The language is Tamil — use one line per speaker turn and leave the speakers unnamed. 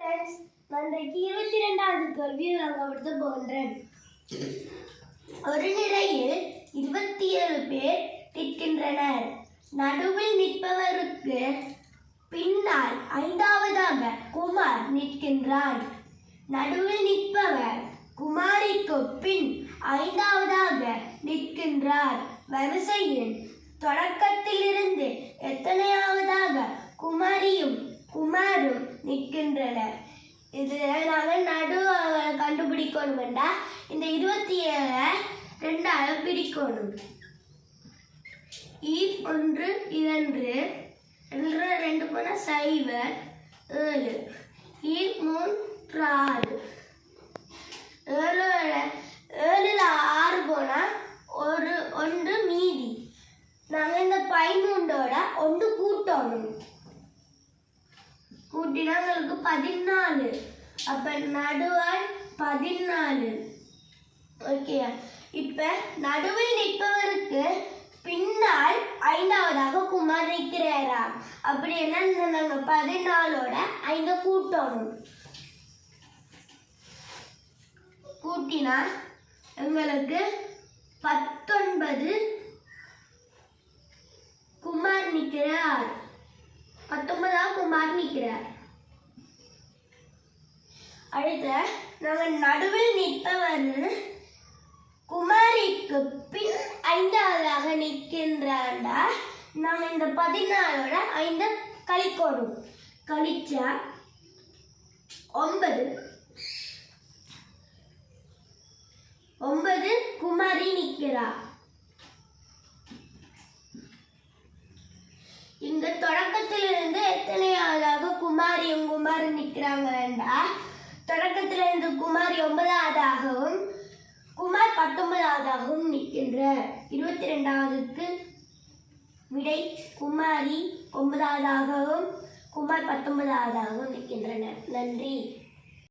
ஃப்ரெண்ட்ஸ், நான் இன்றைக்கு 22வது கேள்வியை விளங்கப்படுத்த போகின்றேன். ஒரு நிலையில் 27 பேர் நிற்கின்றனர். நடுவில் நிற்பவருக்கு பின்னால் 5வதாக குமார் நிற்கின்றான். நடுவில் நிற்பவர் குமாரிக்கு பின் 5வதாக நிற்கின்றார். வரிசையின் தொடக்கத்திலிருந்து எத்தனையாவதாக குமாரியும் குமாரும் நிற்கின்றனர். இது நாங்கள் நடுவை கண்டுபிடிக்கணும்டா இந்த 27 2ஆக பிரிக்கணும். 1 2 2 போனா 0 7 3 6 7ல 6 போனா ஒரு 1 மீதி. நாங்கள் இந்த 13ஓட 1 கூட்டணும். கூட்டினா உங்களுக்கு 14. அப்ப நடுவால் 14. ஓகே, இப்ப நடுவில் நிற்பவருக்கு பின்னால் 5வதாக குமார் நிற்கிறாரா. அப்படி என்ன, நாங்க 14ஓட 5 கூட்டணும். கூட்டினா எங்களுக்கு 19 குமார் நிற்கிறார். 19ஆவது குமார் நிற்கிறார். அடுத்த நாங்கள் நடுவில் நிற்பவர் குமாரிக்கு பின் 5வதாக நிற்கின்றாண்டா நாங்கள் இந்த 14ஓட 5 கழிக்கணும். கழிச்சா 9 குமாரி நிற்கிறார். இங்க தொடக்கத்திலிருந்து எத்தனையாவதாக குமாரியும் குமாரும் நிற்கிறாங்கடா. தொடக்கத்திலிருந்து குமாரி 9வதாகவும் குமார் 19வதாகவும் நிற்கின்ற 22க்கு விடை குமாரி 9வதாகவும் குமார் 19வதாகவும் நிற்கின்றனர். நன்றி.